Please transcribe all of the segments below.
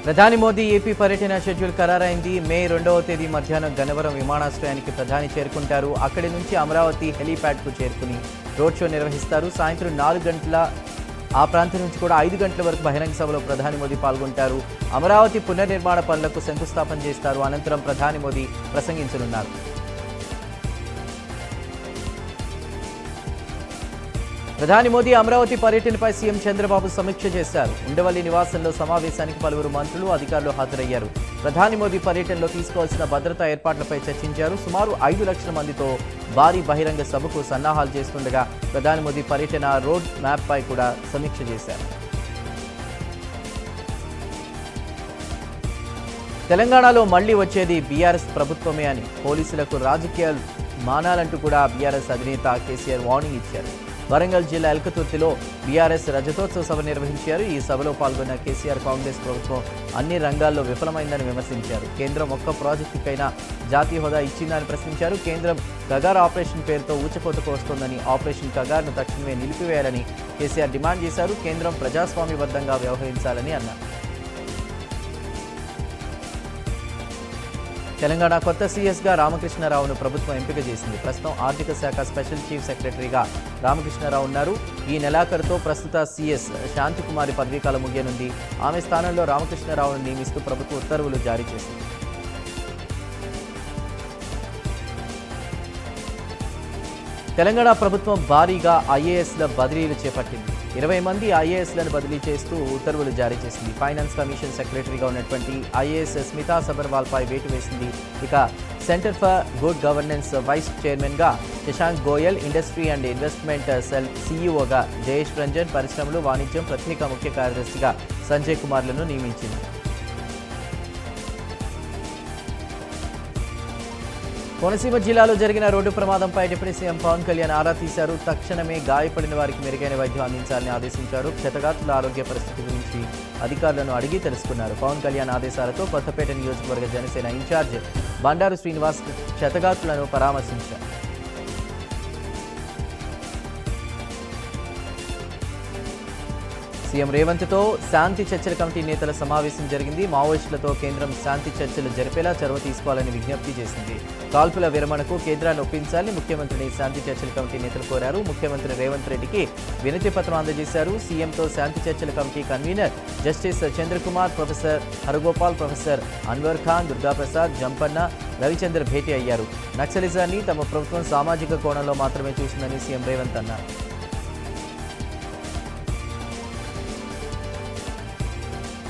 ప్రధాని మోదీ ఏపీ పర్యటన షెడ్యూల్ ఖరారైంది. మే 2వ తేదీ మధ్యాహ్నం గన్నవరం విమానాశ్రయానికి ప్రధాని చేరుకుంటారు. అక్కడి నుంచి అమరావతి హెలీప్యాడ్కు చేరుకుని రోడ్ షో నిర్వహిస్తారు. సాయంత్రం 4 గంటల ఆ ప్రాంతం నుంచి కూడా 5 గంటల వరకు బహిరంగ సభలో ప్రధాని మోదీ పాల్గొంటారు. అమరావతి పునర్నిర్మాణ పనులకు శంకుస్థాపన చేస్తారు. అనంతరం ప్రధాని మోదీ ప్రసంగించనున్నారు. ప్రధాని మోదీ అమరావతి పర్యటనపై సీఎం చంద్రబాబు సమీక్ష చేశారు. ఉండవల్లి నివాసంలో సమావేశానికి పలువురు మంత్రులు, అధికారులు హాజరయ్యారు. ప్రధాని మోదీ పర్యటనలో తీసుకోవాల్సిన భద్రతా ఏర్పాట్లపై చర్చించారు. సుమారు 5 లక్షల మందితో భారీ బహిరంగ సభకు సన్నాహాలు చేస్తుండగా ప్రధాని మోదీ పర్యటన రోడ్ మ్యాప్పై కూడా సమీక్ష చేశారు. తెలంగాణలో మళ్లీ వచ్చేది బీఆర్ఎస్ ప్రభుత్వమే అని పోలీసులకు రాజకీయాలు మానాలంటూ కూడా బీఆర్ఎస్ అధినేత కేసీఆర్ వార్నింగ్ ఇచ్చారు. వరంగల్ జిల్లా ఎల్కతుర్తిలో బీఆర్ఎస్ రజతోత్సవ సభ నిర్వహించారు. ఈ సభలో పాల్గొన్న కేసీఆర్ కాంగ్రెస్ ప్రభుత్వం అన్ని రంగాల్లో విఫలమైందని విమర్శించారు. కేంద్రం ఒక్క ప్రాజెక్టుకైనా జాతీయ హోదా ఇచ్చిందని ప్రశ్నించారు. కేంద్రం కగార్ ఆపరేషన్ పేరుతో ఊచకోతకు వస్తోందని, ఆపరేషన్ కగార్ను తక్షణమే నిలిపివేయాలని కేసీఆర్ డిమాండ్ చేశారు. కేంద్రం ప్రజాస్వామ్యబద్ధంగా వ్యవహరించాలని అన్నారు. తెలంగాణ కొత్త సీఎస్గా రామకృష్ణారావును ప్రభుత్వం ఎంపిక చేసింది. ప్రస్తుతం ఆర్థిక శాఖ స్పెషల్ చీఫ్ సెక్రటరీగా రామకృష్ణారావు ఉన్నారు. ఈ నెలాఖరుతో ప్రస్తుత సీఎస్ శాంతికుమారి పదవీకాలం ముగియనుంది. ఆమె స్థానంలో రామకృష్ణారావును నియమిస్తూ ప్రభుత్వం ఉత్తర్వులు జారీ చేసింది. తెలంగాణ ప్రభుత్వం భారీగా ఐఏఎస్ల బదిలీలు చేపట్టింది. 20 మంది ఐఏఎస్లను బదిలీ చేస్తూ ఉత్తర్వులు జారీ చేసింది. ఫైనాన్స్ కమిషన్ సెక్రటరీగా ఉన్నటువంటి ఐఏఎస్ స్మితా సబర్వాల్పై వేటు వేసింది. ఇక center for good governance vice చైర్మన్గా Shashank Goyal, industry and investment cell సీఈఓగా జయేష్ రంజన్, పరిశ్రమలు, వాణిజ్యం ప్రత్యేక ముఖ్య కార్యదర్శిగా సంజయ్ కుమార్లను నియమించింది. కోనసీమ జిల్లాలో జరిగిన రోడ్డు ప్రమాదంపై డిప్యూటీ సీఎం పవన్ కళ్యాణ్ ఆరా తీశారు. తక్షణమే గాయపడిన వారికి మెరుగైన వైద్యం అందించాలని ఆదేశించారు. క్షతగాత్రుల ఆరోగ్య పరిస్థితి గురించి అధికారులను అడిగి తెలుసుకున్నారు. పవన్ కళ్యాణ్ ఆదేశాలతో కొత్తపేట నియోజకవర్గ జనసేన ఇన్ఛార్జ్ బండారు శ్రీనివాస్ క్షతగాత్రులను పరామర్శించారు. సీఎం రేవంత్తో శాంతి చర్చల కమిటీ నేతల సమావేశం జరిగింది. మావోయిస్టులతో కేంద్రం శాంతి చర్చలు జరిపేలా చొరవ తీసుకోవాలని విజ్ఞప్తి చేసింది. కాల్పుల విరమణకు కేంద్రాన్ని ఒప్పించాలని ముఖ్యమంత్రిని శాంతి చర్చల కమిటీ నేతలు కోరారు. ముఖ్యమంత్రి రేవంత్ రెడ్డికి వినతి పత్రం అందజేశారు. సీఎంతో శాంతి చర్చల committee convener justice Chandrakumar, professor Haragopal, professor Anwar Khan, Durgaprasad, Jampanna, Ravichandra భేటీ అయ్యారు. నక్సలిజాన్ని తమ ప్రభుత్వం సామాజిక కోణంలో మాత్రమే చూసిందని సీఎం రేవంత్ అన్నారు.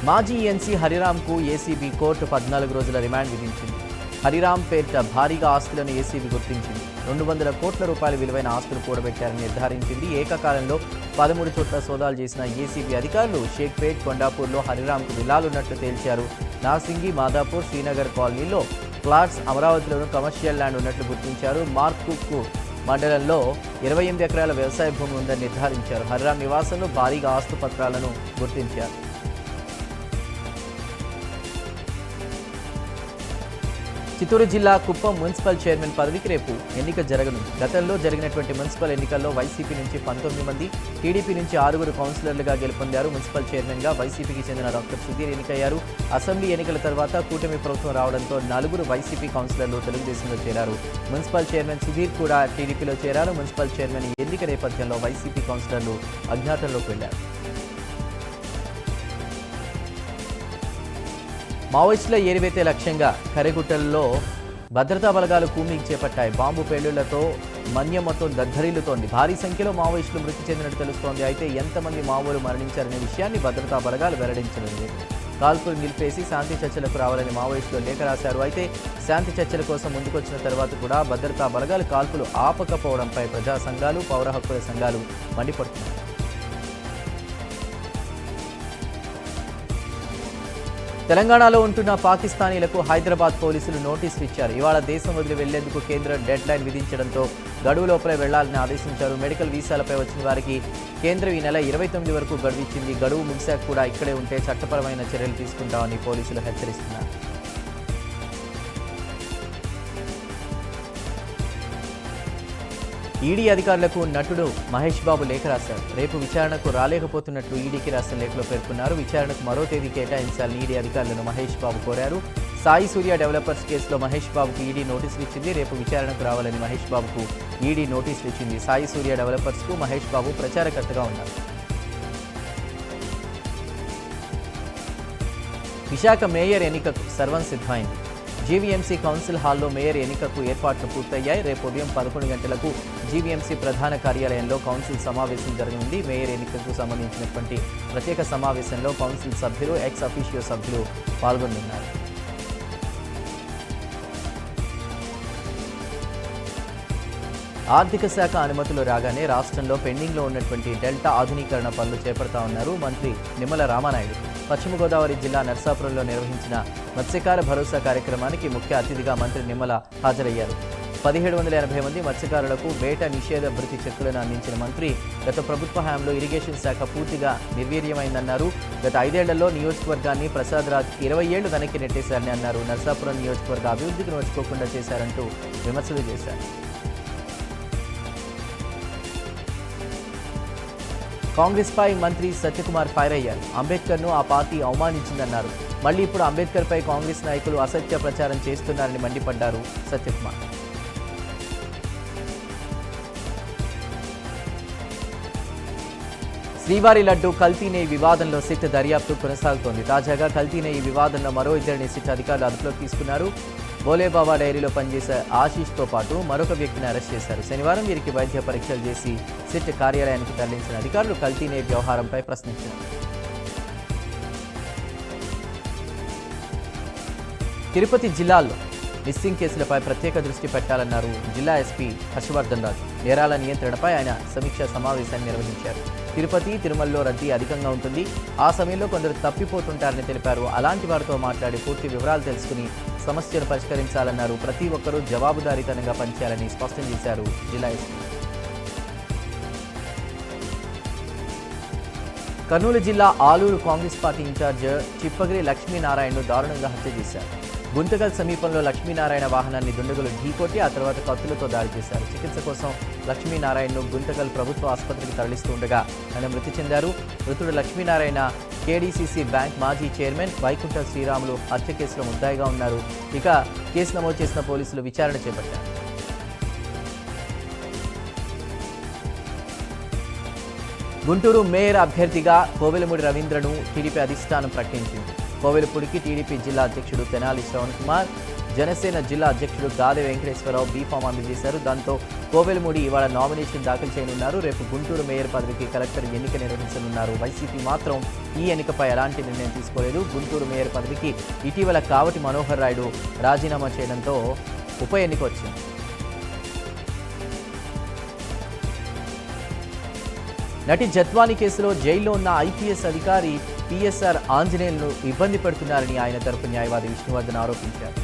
మాజీ ఎన్సీ హరిరామ్కు ఏసీబీ కోర్టు 14 రోజుల రిమాండ్ విధించింది. హరిరామ్ పేరిట భారీగా ఆస్తులను ఏసీబీ గుర్తించింది. 200 కోట్ల రూపాయల విలువైన ఆస్తులు కూడబెట్టారని నిర్ధారించింది. ఏకకాలంలో 13 చోట్ల సోదాలు చేసిన ఏసీబీ అధికారులు షేక్పేట్, కొండాపూర్లో హరిరామ్కు విల్లాలున్నట్లు తేల్చారు. నార్సింగి, మాదాపూర్, శ్రీనగర్ కాలనీలో ఫ్లాట్స్, అమరావతిలోనూ కమర్షియల్ ల్యాండ్ ఉన్నట్లు గుర్తించారు. మార్కుక్కు మండలంలో 28 ఎకరాల వ్యవసాయ భూమి ఉందని నిర్ధారించారు. హరిరామ్ నివాసంలో భారీగా ఆస్తు పత్రాలను గుర్తించారు. చిత్తూరు జిల్లా కుప్పం మున్సిపల్ చైర్మన్ పదవికి రేపు ఎన్నిక జరగనుంది. గతంలో జరిగినటువంటి మున్సిపల్ ఎన్నికల్లో వైసీపీ నుంచి 19 మంది, టీడీపీ నుంచి 6 కౌన్సిలర్లుగా గెలుపొందారు. మున్సిపల్ చైర్మన్గా వైసీపీకి చెందిన డాక్టర్ సుధీర్ ఎన్నికయ్యారు. అసెంబ్లీ ఎన్నికల తర్వాత కూటమి ప్రభుత్వం రావడంతో 4 వైసీపీ కౌన్సిలర్లు తెలుగుదేశంలో చేరారు. మున్సిపల్ చైర్మన్ సుధీర్ కూడా టీడీపీలో చేరారు. మున్సిపల్ చైర్మన్ ఎన్నిక నేపథ్యంలో వైసీపీ కౌన్సిలర్లు అజ్ఞాతంలోకి వెళ్లారు. మావోయిస్టుల ఏరివేతే లక్ష్యంగా కరెగుట్టల్లో భద్రతా బలగాలు కూంబింగ్ చేపట్టాయి. బాంబు పేలుళ్లతో మన్యం మొత్తం దద్దరిల్లుతోంది. భారీ సంఖ్యలో మావోయిస్టులు మృతి చెందినట్టు తెలుస్తోంది. అయితే ఎంతమంది మావోలు మరణించారనే విషయాన్ని భద్రతా బలగాలు వెల్లడించడం లేదు. కాల్పులు నిలిపేసి శాంతి చర్చలకు రావాలని మావోయిస్టులు లేఖ రాశారు. అయితే శాంతి చర్చల కోసం ముందుకొచ్చిన తర్వాత కూడా భద్రతా బలగాలు కాల్పులు ఆపకపోవడంపై ప్రజా సంఘాలు, పౌర హక్కుల సంఘాలు మండిపడుతున్నాయి. తెలంగాణలో ఉంటున్న పాకిస్తానీలకు హైదరాబాద్ పోలీసులు నోటీసులు ఇచ్చారు. ఇవాళ దేశం వదిలి వెళ్లేందుకు కేంద్రం డెడ్ లైన్ విధించడంతో గడువు లోపలే వెళ్లాలని ఆదేశించారు. మెడికల్ వీసాలపై వచ్చిన వారికి కేంద్రం ఈ నెల 29 వరకు గడువు ఇచ్చింది. గడువు ముగిశాక కూడా ఇక్కడే ఉంటే చట్టపరమైన చర్యలు తీసుకుంటామని పోలీసులు హెచ్చరిస్తున్నారు. ఈడీ అధికారులకు నటుడు మహేష్ బాబు లేఖ రాశారు. రేపు విచారణకు రాలేకపోతున్నట్లు ఈడీకి రాసిన లేఖలో పేర్కొన్నారు. విచారణకు మరో తేదీ కేటాయించాలని ఈడీ అధికారులను మహేష్ బాబు కోరారు. సాయి సూర్య డెవలపర్స్ కేసులో మహేష్ బాబుకు ఈడీ నోటీసులు ఇచ్చింది. రేపు విచారణకు రావాలని మహేష్ బాబుకు ఈడీ నోటీసులు ఇచ్చింది. సాయి సూర్య డెవలపర్స్కు మహేష్ బాబు ప్రచారకర్తగా ఉన్నారు. విశాఖ మేయర్ ఎన్నికకు సర్వం సిద్ధమైంది. జీవీఎంసీ కౌన్సిల్ హాల్లో మేయర్ ఎన్నికకు ఏర్పాట్లు పూర్తయ్యాయి. రేపు ఉదయం 11 గంటలకు జీవీఎంసీ ప్రధాన కార్యాలయంలో కౌన్సిల్ సమావేశం జరగనుంది. మేయర్ ఎన్నికకు సంబంధించినటువంటి ప్రత్యేక సమావేశంలో కౌన్సిల్ సభ్యులు, ఎక్స్ అఫీషియో సభ్యులు పాల్గొనున్నారు. ఆర్థిక శాఖ అనుమతులు రాగానే రాష్ట్రంలో పెండింగ్లో ఉన్నటువంటి డెల్టా ఆధునీకరణ పనులు చేపడతా ఉన్నారు మంత్రి నిమ్మల రామానాయుడు. పశ్చిమ గోదావరి జిల్లా నర్సాపురంలో నిర్వహించిన మత్స్యకార భరోసా కార్యక్రమానికి ముఖ్య అతిథిగా మంత్రి నిమ్మల హాజరయ్యారు. 1780 మంది మత్స్యకారులకు వేట నిషేధ భృతి చెక్కులను అందించిన మంత్రి గత ప్రభుత్వ హయాంలో ఇరిగేషన్ శాఖ పూర్తిగా నిర్వీర్యమైందన్నారు. గత 5 ఏళ్లలో నియోజకవర్గాన్ని ప్రసాద్ రాజ్ 20 ఏళ్లు వెనక్కి నెట్టేశారని అన్నారు. నర్సాపురం నియోజకవర్గ అభివృద్ధికి నోచుకోకుండా చేశారంటూ విమర్శలు చేశారు. కాంగ్రెస్ పై మంత్రి సత్యకుమార్ ఫైర్ అయ్యారు. అంబేద్కర్ను ఆ పార్టీ అవమానించిందన్నారు. మళ్లీ ఇప్పుడు అంబేద్కర్ పై కాంగ్రెస్ నాయకులు అసత్య ప్రచారం చేస్తున్నారని మండిపడ్డారు సత్యకుమార్. శ్రీవారి లడ్డు కల్తీ నెయ్యి వివాదంలో సిట్ దర్యాప్తు కొనసాగుతోంది. తాజాగా కల్తీ నెయ్యి వివాదంలో మరో ఇద్దరిని సిట్ అధికారులు అదుపులోకి తీసుకున్నారు. బోలేబాబా డైరీలో పనిచేసే ఆశీష్తో పాటు మరొక వ్యక్తిని అరెస్ట్ చేశారు. శనివారం వీరికి వైద్య పరీక్షలు చేసి సిట్ కార్యాలయానికి తరలించిన అధికారులు కల్తీ నెయ్యి వ్యవహారంపై ప్రశ్నించారు. తిరుపతి జిల్లాలో మిస్సింగ్ కేసులపై ప్రత్యేక దృష్టి పెట్టాలన్నారు జిల్లా ఎస్పీ హర్షవర్ధన్ రాజు. నేరాల నియంత్రణపై ఆయన సమీక్షా సమావేశాన్ని నిర్వహించారు. తిరుపతి, తిరుమలలో రద్దీ అధికంగా ఉంటుంది. ఆ సమయంలో కొందరు తప్పిపోతుంటారని తెలిపారు. అలాంటి వారితో మాట్లాడి పూర్తి వివరాలు తెలుసుకుని సమస్యను పరిష్కరించాలన్నారు. ప్రతి ఒక్కరూ జవాబుదారీతనంగా పనిచేయాలని స్పష్టం చేశారు జిల్లా ఎస్పీ. కర్నూలు జిల్లా ఆలూరు కాంగ్రెస్ పార్టీ ఇన్ఛార్జ్ చిప్పగిరి లక్ష్మీనారాయణను దారుణంగా హత్య చేశారు. గుంతకల్ సమీపంలో లక్ష్మీనారాయణ వాహనాన్ని దుండగులు ఢీకొట్టి ఆ తర్వాత కత్తులతో దాడి చేశారు. చికిత్స కోసం లక్ష్మీనారాయణను గుంతకల్ ప్రభుత్వ ఆసుపత్రికి తరలిస్తూ ఉండగా ఆయన మృతి చెందారు. మృతుడు లక్ష్మీనారాయణ కేడీసీసీ బ్యాంక్ మాజీ చైర్మన్ వైకుంఠ శ్రీరాములు హత్య కేసులో ముద్దాయిగా ఉన్నారు. ఇక కేసు నమోదు చేసిన పోలీసులు విచారణ చేపట్టారు. గుంటూరు మేయర్ అభ్యర్థిగా కోవెలమూడి రవీంద్రను టీడీపీ అధిష్టానం ప్రకటించింది. కోవెలపూడికి టీడీపీ జిల్లా అధ్యక్షుడు తెనాలి శ్రవణ్ కుమార్, జనసేన జిల్లా అధ్యక్షుడు గాదె వెంకటేశ్వరరావు బీఫామ్ అందజేశారు. దాంతో కోవెలమూడి ఇవాళ నామినేషన్ దాఖలు చేయనున్నారు. రేపు గుంటూరు మేయర్ పదవికి కలెక్టర్ ఎన్నిక నిర్వహించనున్నారు. వైసీపీ మాత్రం ఈ ఎన్నికపై ఎలాంటి నిర్ణయం తీసుకోలేదు. గుంటూరు మేయర్ పదవికి ఇటీవల కావటి మనోహర్ రాయుడు రాజీనామా చేయడంతో ఉప ఎన్నిక వచ్చింది. నటి జత్వాని కేసులో జైల్లో ఉన్న ఐపీఎస్ అధికారి పిఎస్ఆర్ ఆంజనేయులను ఇబ్బంది పెడుతున్నారని ఆయన తరపు న్యాయవాది విష్ణువర్ధన్ ఆరోపించారు.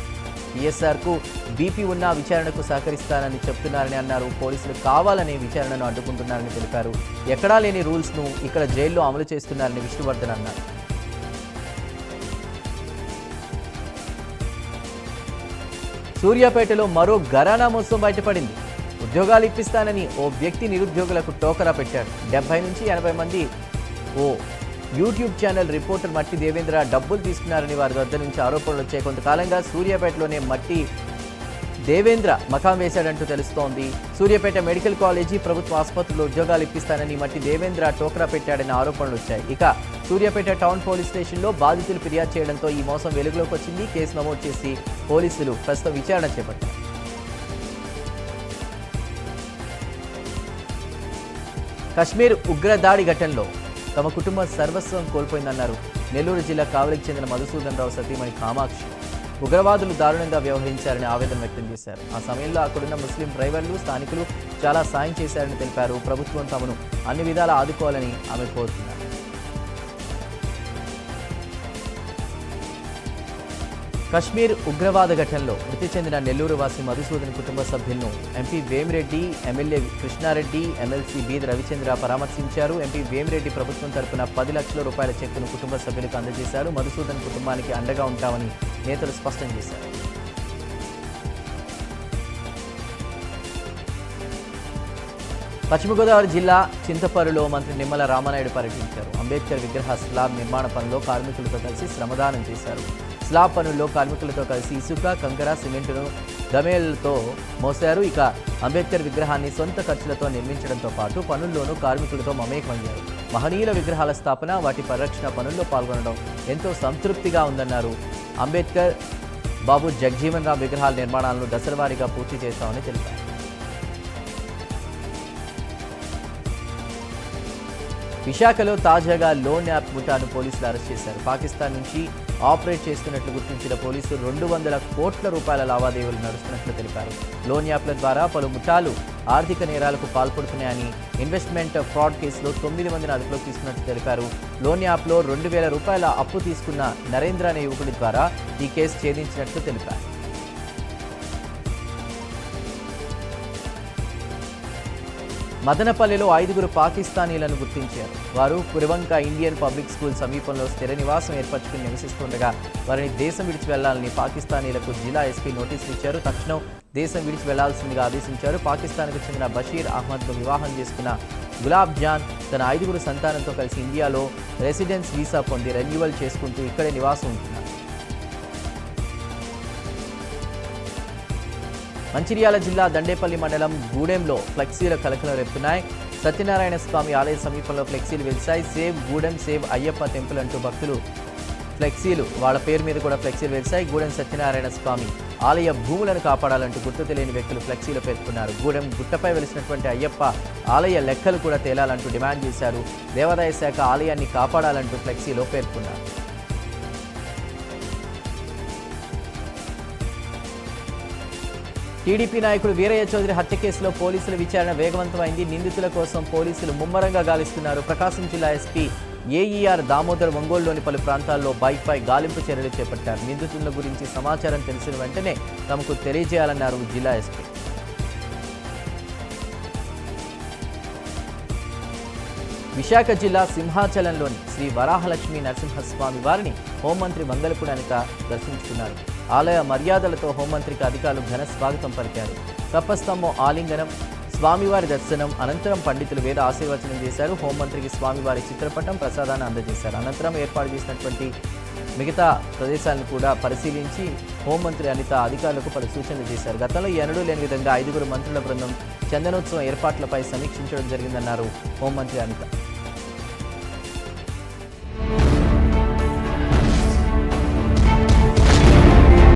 పిఎస్ఆర్కు బీపీ ఉన్నా విచారణకు సహకరిస్తానని చెప్తున్నారని అన్నారు. పోలీసులు కావాలనే విచారణను అడ్డుకుంటున్నారని తెలిపారు. ఎక్కడా లేని రూల్స్ను ఇక్కడ జైల్లో అమలు చేస్తున్నారని విష్ణువర్ధన్ అన్నారు. సూర్యాపేటలో మరో ఘరానా మోసం బయటపడింది. ఉద్యోగాలు ఇప్పిస్తానని ఓ వ్యక్తి నిరుద్యోగులకు టోకరా పెట్టాడు. 70 నుంచి 80 మంది ఓ యూట్యూబ్ ఛానల్ రిపోర్టర్ మట్టి దేవేంద్ర డబ్బులు తీసుకున్నారని వారి వద్ద నుంచి ఆరోపణలు వచ్చాయి. కొంతకాలంగా సూర్యాపేటలోనే మట్టి దేవేంద్ర మకాం వేశాడంటూ తెలుస్తోంది. సూర్యాపేట మెడికల్ కాలేజీ, ప్రభుత్వ ఆసుపత్రుల్లో ఉద్యోగాలు ఇప్పిస్తానని మట్టి దేవేంద్ర టోకరా పెట్టాడని ఆరోపణలు వచ్చాయి. ఇక సూర్యాపేట టౌన్ పోలీస్ స్టేషన్లో బాధితులు ఫిర్యాదు చేయడంతో ఈ మోసం వెలుగులోకి వచ్చింది. కేసు నమోదు చేసి పోలీసులు ప్రస్తుతం విచారణ చేపట్టారు. కశ్మీర్ ఉగ్రదాడి ఘటనలో తమ కుటుంబం సర్వస్వం కోల్పోయిందన్నారు నెల్లూరు జిల్లా కావలికి చెందిన మధుసూదన్ రావు సతీమణి కామాక్షి. ఉగ్రవాదులు దారుణంగా వ్యవహరించారని ఆవేదన వ్యక్తం చేశారు. ఆ సమయంలో అక్కడున్న ముస్లిం డ్రైవర్లు, స్థానికులు చాలా సాయం చేశారని తెలిపారు. ప్రభుత్వం తమను అన్ని విధాలా ఆదుకోవాలని ఆమె కోరుతున్నారు. కశ్మీర్ ఉగ్రవాద ఘటనలో మృతి చెందిన నెల్లూరు వాసి మధుసూదన్ కుటుంబ సభ్యులను MP Vemireddy, MLA Krishna Reddy, MLC Beeda Ravichandra పరామర్శించారు. ఎంపీ వేమిరెడ్డి ప్రభుత్వం తరపున 10 లక్షల రూపాయల చెక్కును కుటుంబ సభ్యులకు అందజేశారు. మధుసూదన్ కుటుంబానికి అండగా ఉంటామని నేతలు స్పష్టం చేశారు. పశ్చిమ గోదావరి జిల్లా చింతపరులో మంత్రి నిమ్మల రామానాయుడు పర్యటించారు. అంబేద్కర్ విగ్రహ స్లాబ్ నిర్మాణ పనిలో కార్మికులతో కలిసి శ్రమదానం చేశారు. స్లాబ్ పనుల్లో కార్మికులతో కలిసి ఇసుక, కంకర, సిమెంటును గమేలతో మోశారు. ఇక అంబేద్కర్ విగ్రహాన్ని సొంత ఖర్చులతో నిర్మించడంతో పాటు పనుల్లోనూ కార్మికులతో మమేకమయ్యారు. మహనీయుల విగ్రహాల స్థాపన, వాటి పరిరక్షణ పనుల్లో పాల్గొనడం ఎంతో సంతృప్తిగా ఉందన్నారు. అంబేద్కర్, బాబు జగజీవన్ రామ్ విగ్రహాల నిర్మాణాలను దశలవారీగా పూర్తి చేస్తామని తెలిపారు. విశాఖలో తాజాగా లోన్ యాప్ ముఠాను పోలీసులు అరెస్ట్ చేశారు. పాకిస్తాన్ నుంచి ఆపరేట్ చేస్తున్నట్లు గుర్తించిన పోలీసులు 200 కోట్ల రూపాయల లావాదేవీలు నడుస్తున్నట్లు తెలిపారు. లోన్ యాప్ల ద్వారా పలు ముఠాలు ఆర్థిక నేరాలకు పాల్పడుతున్నాయని, ఇన్వెస్ట్మెంట్ ఫ్రాడ్ కేసులో 9 మందిని అదుపులోకి తీసుకున్నట్లు తెలిపారు. లోన్ యాప్లో 2,000 రూపాయల అప్పు తీసుకున్న నరేంద్ర అనే యువకుడి ద్వారా ఈ కేసు ఛేదించినట్లు తెలిపారు. మదనపల్లిలో 5 పాకిస్తానీలను గుర్తించారు. వారు కురివంక ఇండియన్ పబ్లిక్ స్కూల్ సమీపంలో స్థిర నివాసం ఏర్పరచుకుని నివసిస్తుండగా వారిని దేశం విడిచి వెళ్లాలని పాకిస్తానీలకు జిల్లా ఎస్పీ నోటీసులు ఇచ్చారు. తక్షణం దేశం విడిచి వెళ్లాల్సిందిగా ఆదేశించారు. పాకిస్తాన్కు చెందిన బషీర్ అహ్మద్ను వివాహం చేసుకున్న గులాబ్ జాన్ తన 5 సంతానంతో కలిసి ఇండియాలో రెసిడెన్స్ వీసా పొంది రెన్యువల్ చేసుకుంటూ ఇక్కడే నివాసం ఉంటున్నారు. మంచిర్యాల జిల్లా దండేపల్లి మండలం గూడెంలో ఫ్లెక్సీల కలకలం రేపుతున్నాయి. సత్యనారాయణ స్వామి ఆలయ సమీపంలో ఫ్లెక్సీలు వెలిశాయి. Save Gudem, save Ayyappa temple అంటూ భక్తులు ఫ్లెక్సీలు, వాళ్ళ పేరు మీద కూడా ఫ్లెక్సీలు వెలిశాయి. గూడెం సత్యనారాయణ స్వామి ఆలయ భూములను కాపాడాలంటూ గుర్తు తెలియని వ్యక్తులు ఫ్లెక్సీలు పేర్కొన్నారు. గూడెం గుట్టపై వెలిసినటువంటి అయ్యప్ప ఆలయ లెక్కలు కూడా తేలాలంటూ డిమాండ్ చేశారు. దేవాదాయ శాఖ ఆలయాన్ని కాపాడాలంటూ ఫ్లెక్సీలో పేర్కొన్నారు. టీడీపీ నాయకుడు వీరయ్య చౌదరి హత్య కేసులో పోలీసుల విచారణ వేగవంతమైంది. నిందితుల కోసం పోలీసులు ముమ్మరంగా గాలిస్తున్నారు. ప్రకాశం జిల్లా ఎస్పీ ఏఈఆర్ దామోదర్ ఒంగోలులోని పలు ప్రాంతాల్లో బైక్పై గాలింపు చర్యలు చేపట్టారు. నిందితుల గురించి సమాచారం తెలిసిన వెంటనే తమకు తెలియజేయాలన్నారు జిల్లా ఎస్పీ. విశాఖ జిల్లా సింహాచలంలోని శ్రీ వరాహలక్ష్మీ నరసింహస్వామి వారిని హోంమంత్రి మంగళపూడి అనిత దర్శించుకున్నారు. ఆలయ మర్యాదలతో హోంమంత్రికి అధికారులు ఘన స్వాగతం పలికారు. తపస్తంభం ఆలింగనం, స్వామివారి దర్శనం అనంతరం పండితులు వేద ఆశీర్వచనం చేశారు. హోంమంత్రికి స్వామివారి చిత్రపటం, ప్రసాదాన్ని అందజేశారు. అనంతరం ఏర్పాటు చేసినటువంటి మిగతా ప్రదేశాలను కూడా పరిశీలించి హోంమంత్రి అనిత అధికారులకు పలు సూచనలు చేశారు. గతంలో ఎన్నడూ లేని విధంగా 5 మంత్రుల బృందం చందనోత్సవం ఏర్పాట్లపై సమీక్షించడం జరిగిందన్నారు హోంమంత్రి అనిత.